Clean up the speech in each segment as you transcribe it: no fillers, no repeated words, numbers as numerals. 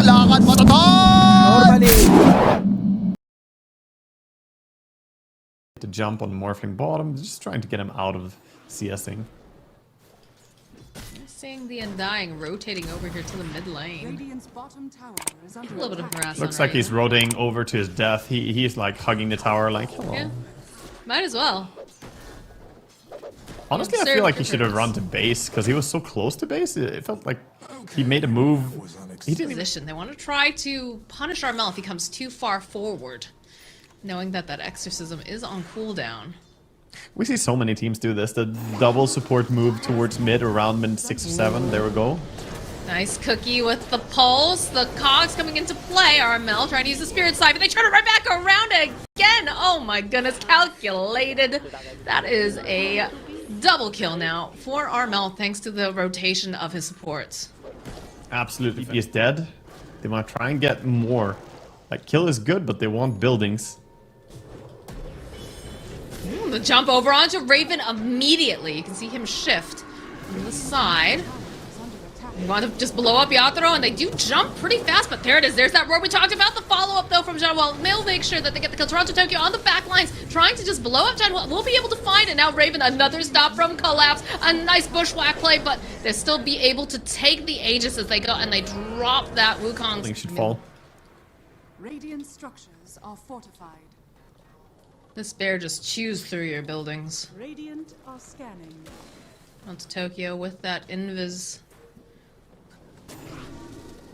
lakad matatag! Normally. To jump on Morphling bottom, just trying to get him out of CSing. Seeing the Undying rotating over here to the mid lane. A little bit of harass. Looks like he's rotating over to his death. He's like hugging the tower like, hello. Yeah, might as well. Honestly, I feel like he should have run to base because he was so close to base. It felt like he made a move. He didn't even... Position. They want to try to punish Armel if he comes too far forward, knowing that that exorcism is on cooldown. We see so many teams do this. The double support move towards mid around mid 6 or 7. There we go. Nice cookie with the pulse. The cogs coming into play. Armel trying to use the spirit side, but they turn it right back around again. Oh my goodness, calculated. That is a double kill now for Armel thanks to the rotation of his supports. Absolutely. If he is dead, they want to try and get more. Like, kill is good, but they want buildings. The jump over onto Raven immediately. You can see him shift from the side. You want to just blow up Yatoro, and they do jump pretty fast, but there it is. There's that roar we talked about. The follow-up, though, from Janwell. They'll make sure that they get the kill. Toronto Tokyo on the back lines, trying to just blow up Janwell. We'll be able to find it. Now Raven, another stop from Collapse. A nice bushwhack play, but they'll still be able to take the Aegis as they go, and they drop that Wukong. I think should fall. Radiant structures are fortified. This bear just chews through your buildings. Radiant are scanning. Onto Tokyo with that invis.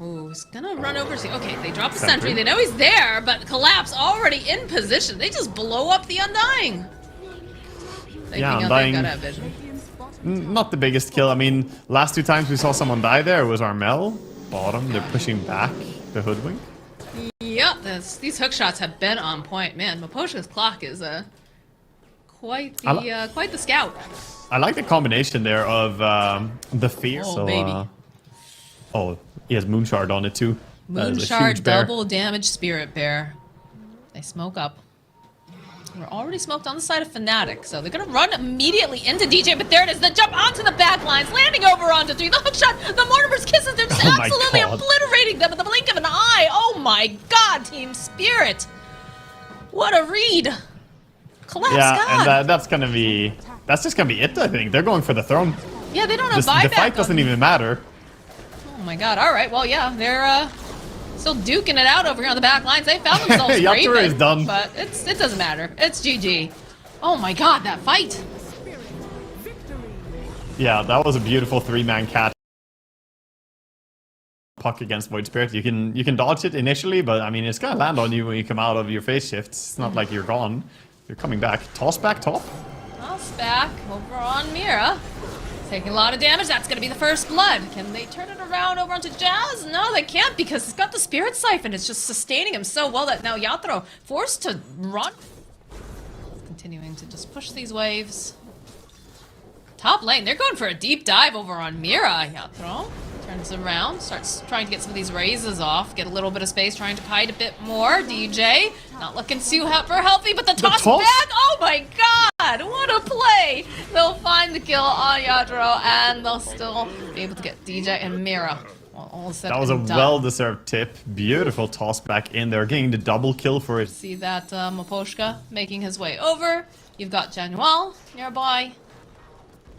Ooh, he's gonna run over. Okay, they drop the sentry. They know he's there, but Collapse already in position. They just blow up the Undying. Yeah, Undying. Not the biggest kill. I mean, last 2 times we saw someone die there, it was Armel. Bottom, they're pushing back the Hoodwink. Yep, these hook shots have been on point. Man, Maposhka's clock is quite the scout. I like the combination there of the fear. Oh, so, baby. Oh, he has Moonshard on it too. Moonshard double damage Spirit Bear. They smoke up. We're already smoked on the side of Fnatic, so they're gonna run immediately into DJ, but there it is, the jump onto the back lines, landing over onto 3, the hook shot, the Mortimer's kisses, they're just absolutely obliterating them with the blink of an eye. Oh my god, Team Spirit. What a read. Collapse God. And that's just gonna be it, I think. They're going for the throne. Yeah, they don't have buyback. The fight doesn't even matter. Oh my god, alright, well yeah, they're still duking it out over here on the back lines. They found themselves Yatoro is done. But it doesn't matter. It's GG. Oh my god, that fight! Yeah, that was a beautiful 3-man catch. Puck against Void Spirit. You can dodge it initially, but I mean it's gonna land on you when you come out of your phase shifts. It's not like you're gone. You're coming back. Toss back top. Toss back over on Mira. Taking a lot of damage. That's going to be the first blood. Can they turn it around over onto Jazz? No, they can't because he's got the Spirit Siphon. It's just sustaining him so well that now Yatoro forced to run. Continuing to just push these waves. Top lane, they're going for a deep dive over on Mira. Yatoro turns around, starts trying to get some of these raises off, get a little bit of space, trying to kite a bit more. DJ, not looking too healthy, but the toss back, oh my god, what a play! They'll find the kill on Yatoro, and they'll still be able to get DJ and Mira. That was a well-deserved tip. Beautiful toss back in there, getting the double kill for it. See that Maposhka making his way over. You've got Januel nearby.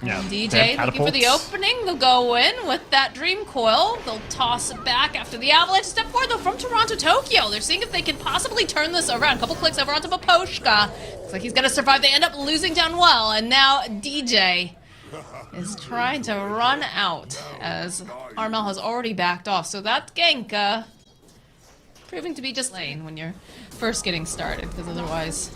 Yeah, DJ looking for the opening. They'll go in with that Dream Coil. They'll toss it back after the avalanche. Step forward though from Toronto Tokyo. They're seeing if they can possibly turn this around. A couple clicks over onto Maposhka. Looks like he's gonna survive. They end up losing down well, and now DJ is trying to run out as Armel has already backed off. So that gank proving to be just lane when you're first getting started, because otherwise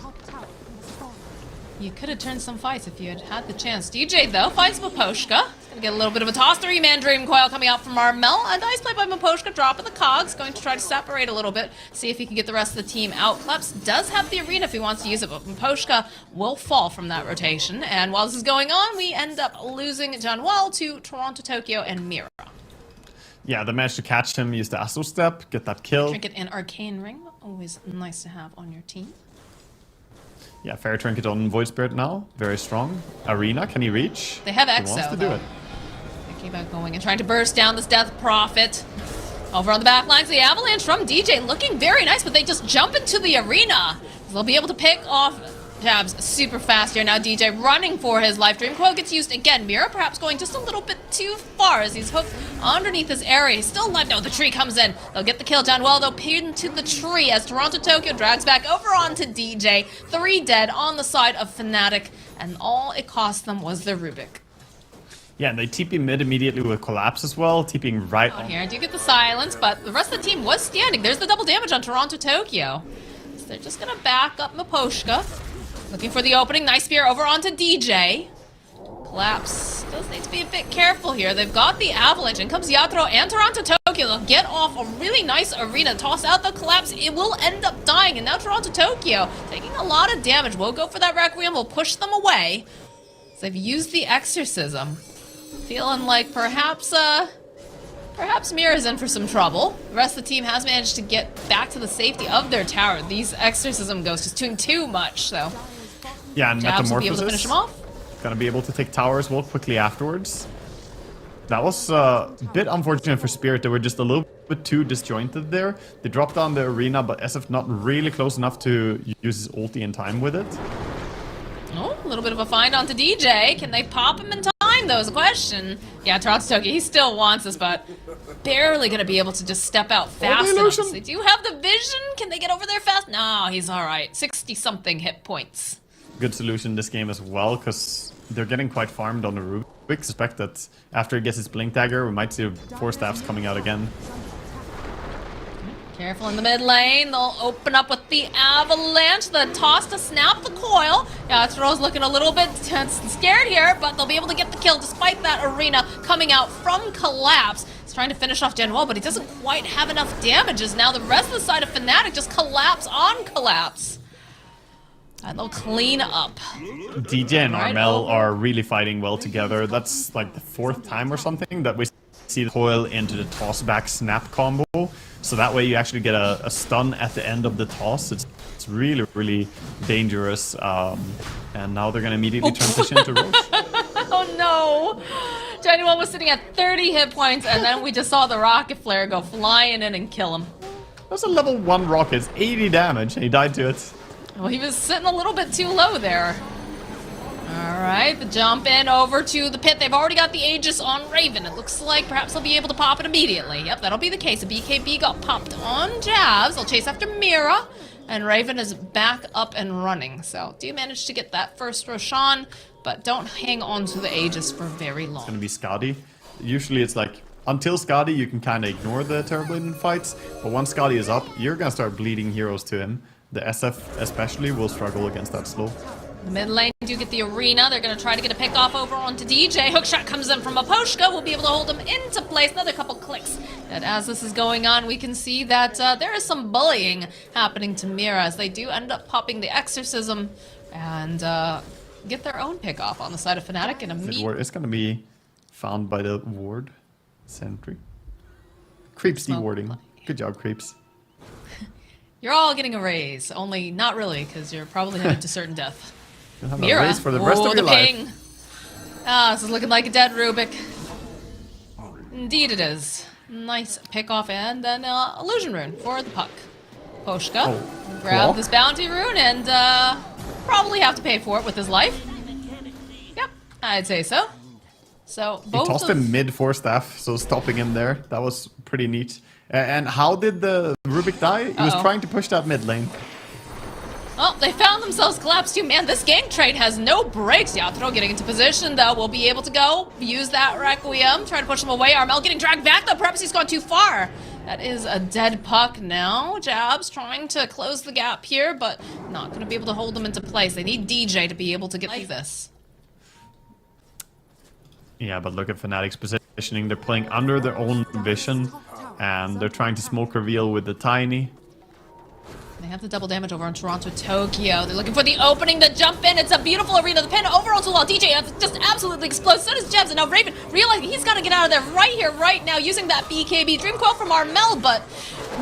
you could have turned some fights if you had had the chance. DJ, though, finds Maposhka. He's gonna get a little bit of a toss. 3-man Dream Coil coming out from Armel. A nice play by Maposhka, dropping the cogs. Going to try to separate a little bit, see if he can get the rest of the team out. Kleps does have the arena if he wants to use it, but Maposhka will fall from that rotation. And while this is going on, we end up losing Janwell to Toronto Tokyo and Mira. Yeah, they managed to catch him, use the Astro Step, get that kill. Trinket and Arcane Ring, always nice to have on your team. Yeah, Fair Trinket on Void Spirit now. Very strong. Arena, can he reach? They have Exo, He wants to do it. They keep on going and trying to burst down this Death Prophet. Over on the back lines, the avalanche from DJ looking very nice, but they just jump into the arena. They'll be able to pick off Jabs super fast here. Now DJ running for his life. Dream Coil gets used again. Mira perhaps going just a little bit too far as he's hooked underneath this area. He's still alive. No, the tree comes in. They'll get the kill down well. They'll pin to the tree as Toronto Tokyo drags back over onto DJ. 3 dead on the side of Fnatic, and all it cost them was their Rubik. Yeah, and they TP mid immediately with Collapse as well, TPing right on. Here, I do get the silence, but the rest of the team was standing. There's the double damage on Toronto Tokyo. So they're just gonna back up Miposhka. Looking for the opening. Nice spear over onto DJ. Collapse does need to be a bit careful here. They've got the avalanche. In comes Yatro and Toronto Tokyo. They'll get off a really nice arena. Toss out the collapse. It will end up dying. And now Toronto Tokyo taking a lot of damage. We'll go for that Requiem. We'll push them away. So they've used the exorcism. Feeling like perhaps Mira's in for some trouble. The rest of the team has managed to get back to the safety of their tower. These exorcism ghosts just doing too much, so yeah, and Jabs will be able to finish them off. Gonna be able to take towers well quickly afterwards. That was a bit unfortunate for Spirit. They were just a little bit too disjointed there. They dropped down the arena, but SF not really close enough to use his ulti in time with it. Oh, a little bit of a find onto DJ. Can they pop him in time, though, is a question. Yeah, Toronto Tokyo, he still wants us, but barely going to be able to just step out fast enough. They do have the vision. Can they get over there fast? No, he's all right. 60-something hit points. Good solution this game as well, because they're getting quite farmed on the Rubik. We expect that after he gets his Blink Dagger, we might see 4 staffs coming out again. Careful in the mid lane. They'll open up with the avalanche. The toss to snap the coil. Yeah, Toro's looking a little bit scared here, but they'll be able to get the kill despite that arena coming out from Collapse. He's trying to finish off Gen Well, but he doesn't quite have enough damages. Now the rest of the side of Fnatic just collapse on Collapse. And they'll clean up. DJ and Armel are really fighting well together. That's like the 4th time or something that we see the coil into the toss back snap combo. So that way you actually get a stun at the end of the toss. It's really, really dangerous. And now they're going to immediately transition to Roche. Oh no! Genuine was sitting at 30 hit points, and then we just saw the rocket flare go flying in and kill him. That's a level 1 rocket. It's 80 damage, and he died to it. Well, he was sitting a little bit too low there. Alright, the jump in over to the pit. They've already got the Aegis on Raven. It looks like perhaps they'll be able to pop it immediately. Yep, that'll be the case. The BKB got popped on Jabs. They'll chase after Mira. And Raven is back up and running. So, do manage to get that first Roshan, but don't hang on to the Aegis for very long. It's gonna be Skadi. Usually it's like, until Skadi you can kind of ignore the Terrorblade fights. But once Skadi is up, you're gonna start bleeding heroes to him. The SF especially will struggle against that slow. The mid lane do get the arena. They're going to try to get a pick off over onto DJ. Hookshot comes in from Miposhka. We'll be able to hold him into place. Another couple clicks. And as this is going on, we can see that there is some bullying happening to Mira as they do end up popping the exorcism and get their own pick off on the side of Fnatic. And it's going to be found by the ward sentry. Creeps dewarding. Good job, Creeps. You're all getting a raise, only not really, because you're probably headed to certain death. You'll have a raise for the rest of your life. Ping. Ah, this is looking like a dead Rubik. Indeed it is. Nice pick off and then illusion rune for the puck. Poshka grab this bounty rune and probably have to pay for it with his life. Yep, I'd say so. So both he tossed him mid 4 staff, so stopping him there. That was pretty neat. And how did the Rubik die? He was trying to push that mid lane. Oh, they found themselves collapsed too. Man, this gank trade has no breaks. Yatro getting into position, though. We'll be able to go use that Requiem. Try to push him away. Armel getting dragged back, though. Perhaps he's gone too far. That is a dead puck now. Jabs trying to close the gap here, but not going to be able to hold them into place. They need DJ to be able to get through this. Yeah, but look at Fnatic's positioning. They're playing under their own vision. And they're trying to smoke reveal with the Tiny. They have the double damage over on Toronto Tokyo. They're looking for the opening to jump in. It's a beautiful arena. The pin over onto the wall. DJ just absolutely explodes. So does Jebs. And now Raven realizing he's got to get out of there right here, right now, using that BKB Dream Coil from Armel, but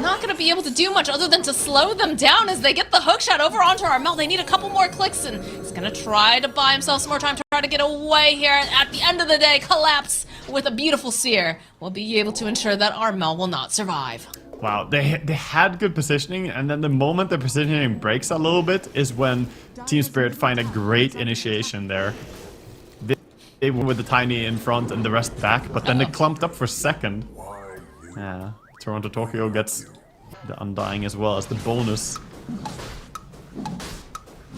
not going to be able to do much other than to slow them down as they get the hookshot over onto Armel. They need a couple more clicks, and he's going to try to buy himself some more time to try to get away here. And at the end of the day, Collapse with a beautiful seer will be able to ensure that Armel will not survive. Wow, they had good positioning, and then the moment the positioning breaks a little bit is when Team Spirit find a great initiation there. They went with the Tiny in front and the rest back, but then they clumped up for second. Yeah, Toronto Tokyo gets the Undying as well as the bonus.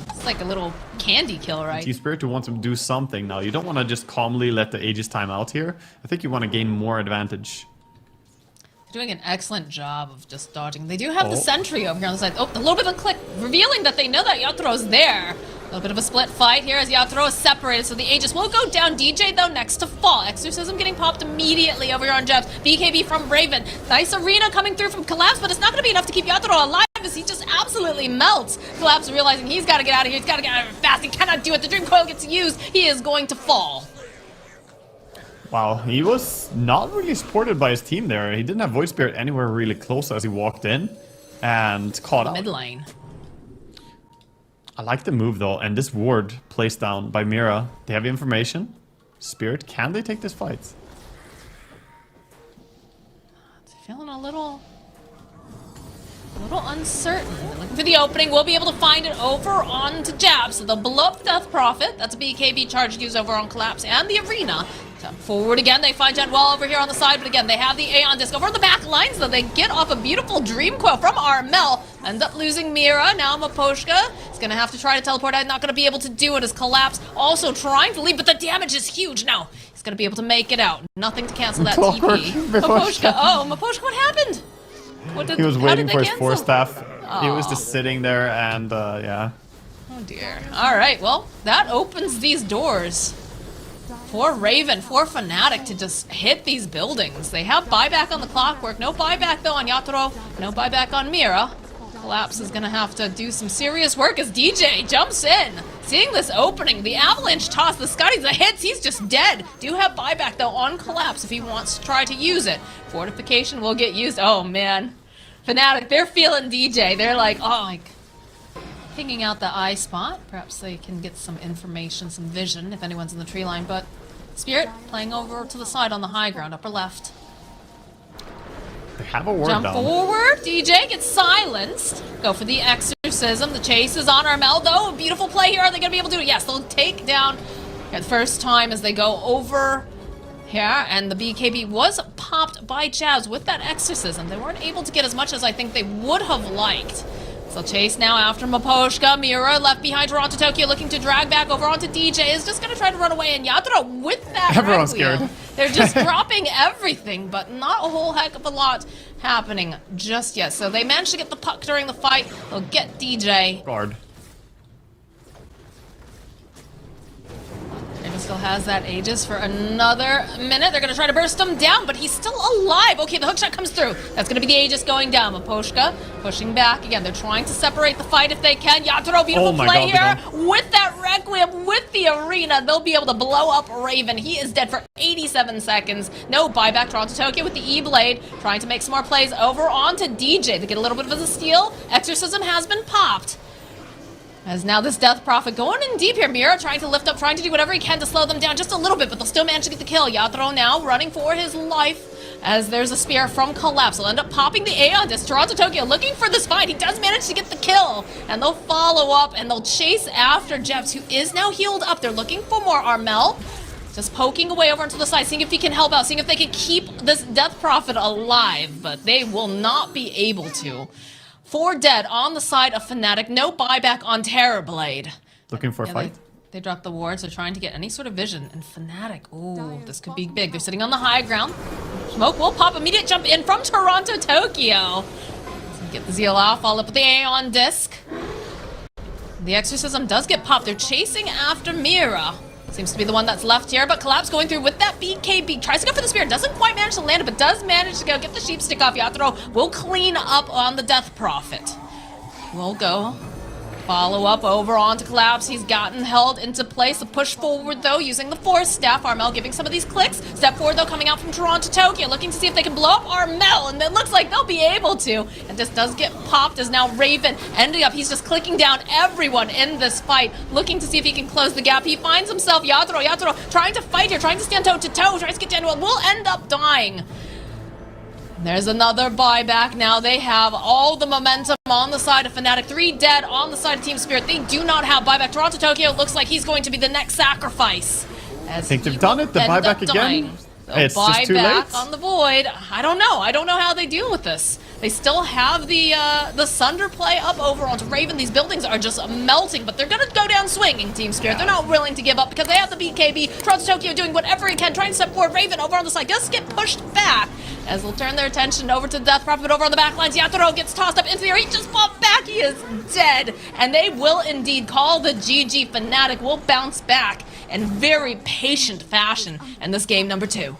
It's like a little candy kill, right? Team Spirit who wants to do something now. You don't want to just calmly let the Aegis time out here. I think you want to gain more advantage. Doing an excellent job of just dodging. They do have the sentry over here on the side. Oh, a little bit of a click, revealing that they know that Yatro's there. A little bit of a split fight here as Yatro is separated, so the Aegis will go down. DJ, though, next to fall. Exorcism getting popped immediately over here on Jebs. BKB from Raven. Nice arena coming through from Collapse, but it's not going to be enough to keep Yatro alive as he just absolutely melts. Collapse realizing he's got to get out of here. He's got to get out of here fast. He cannot do it. The Dream Coil gets used. He is going to fall. Wow, he was not really supported by his team there. He didn't have Void Spirit anywhere really close as he walked in and caught out. Mid lane. I like the move though, and this ward placed down by Mira. They have information. Spirit, can they take this fight? Feeling a little uncertain. They're looking for the opening. We'll be able to find it over onto Jab. So they'll blow up the Death Prophet. That's a BKB charge used over on Collapse and the arena. Jump forward again. They find Jet Wall over here on the side, but again, they have the Aeon Disc over on the back lines, though. They get off a beautiful Dream Coil from Armel. End up losing Mira. Now Maposhka is going to have to try to teleport out. Not going to be able to do it as Collapse also trying to leave, but the damage is huge now. He's going to be able to make it out. Nothing to cancel that TP. Maposhka. Oh, Maposhka, what happened? He was waiting for his Force Staff. He was just sitting there and, yeah. Oh, dear. All right, well, that opens these doors for Raven, for Fnatic to just hit these buildings. They have buyback on the Clockwork. No buyback, though, on Yatoro. No buyback on Mira. Collapse is going to have to do some serious work as DJ jumps in. Seeing this opening, the Avalanche toss, the Scotties, the hits, he's just dead. Do have buyback, though, on Collapse if he wants to try to use it. Fortification will get used. Oh, man. Fnatic, they're feeling DJ. They're like, oh, like, pinging out the eye spot. Perhaps they can get some information, some vision, if anyone's in the tree line. But Spirit playing over to the side on the high ground, upper left. They have a ward Jump down. forward. DJ gets silenced. Go for the exorcism. The chase is on Armel, though. A beautiful play here. Are they going to be able to do it? Yes, they'll take down at the first time as they go over here. And the BKB was popped by Jazz with that exorcism. They weren't able to get as much as I think they would have liked. So chase now after Maposhka. Mira left behind Toronto Tokyo looking to drag back over onto DJ. Is just going to try to run away. And Yatoro with that Everyone's Requiem. scared. They're just dropping everything, but not a whole heck of a lot happening just yet. So they managed to get the puck during the fight. They'll get DJ. Guard. Raven still has that Aegis for another minute. They're going to try to burst him down, but he's still alive. Okay, the hookshot comes through. That's going to be the Aegis going down. Maposhka pushing back. Again, they're trying to separate the fight if they can. Yatoro, beautiful play here with that Requiem, with the arena. They'll be able to blow up Raven. He is dead for 87 seconds. No buyback. Toronto Tokyo with the E-Blade, trying to make some more plays over onto DJ. They get a little bit of a steal. Exorcism has been popped. As now this Death Prophet going in deep here. Mira trying to lift up, trying to do whatever he can to slow them down just a little bit, but they'll still manage to get the kill. Yatoro now running for his life as there's a spear from Collapse. They'll end up popping the Aeon Disc. Toronto Tokyo looking for this fight. He does manage to get the kill, and they'll follow up, and they'll chase after Jeps, who is now healed up. They're looking for more. Armel just poking away over onto the side, seeing if he can help out, seeing if they can keep this Death Prophet alive, but they will not be able to. 4 dead on the side of Fnatic. No buyback on Terrorblade. Looking for a fight. They dropped the wards. They're trying to get any sort of vision. And Fnatic, ooh, this could be big. They're sitting on the high ground. Smoke will pop. Immediate jump in from Toronto Tokyo. Get the Zeal off. Follow up with the Aeon Disc. The Exorcism does get popped. They're chasing after Mira. Seems to be the one that's left here, but Collapse going through with that BKB. Tries to go for the spear. Doesn't quite manage to land it, but does manage to go get the sheep stick off. Yatoro will clean up on the Death Prophet. We'll go Follow-up over onto Collapse. He's gotten held into place. A push forward, though, using the Force Staff. Armel giving some of these clicks. Step forward, though, coming out from Toronto, Tokyo, looking to see if they can blow up Armel, and it looks like they'll be able to. And this does get popped as now Raven ending up. He's just clicking down everyone in this fight, looking to see if he can close the gap. He finds himself Yatoro trying to fight here, trying to stand toe-to-toe, tries to get down to it, will end up dying. There's another buyback now. They have all the momentum on the side of Fnatic. 3 dead on the side of Team Spirit. They do not have buyback. Toronto Tokyo looks like he's going to be the next sacrifice. I think they've done it. The buyback again. It's just too late. Buyback on the Void. I don't know. I don't know how they deal with this. They still have the Sunder play up over onto Raven. These buildings are just melting, but they're gonna go down swinging, Team Spirit. They're not willing to give up because they have the BKB. Toronto Tokyo doing whatever he can, trying to step forward. Raven over on the side does get pushed back as they'll turn their attention over to Death Prophet over on the back lines. Yatoro gets tossed up into the air. He just popped back. He is dead. And they will indeed call the GG. Fnatic will bounce back in very patient fashion in this game number 2.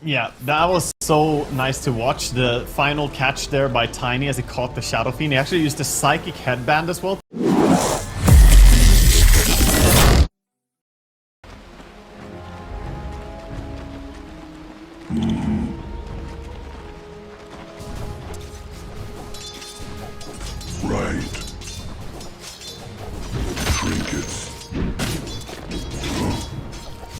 Yeah, that was so nice to watch. The final catch there by Tiny as he caught the Shadow Fiend. He actually used a Psychic Headband as well. Right. Trinkets.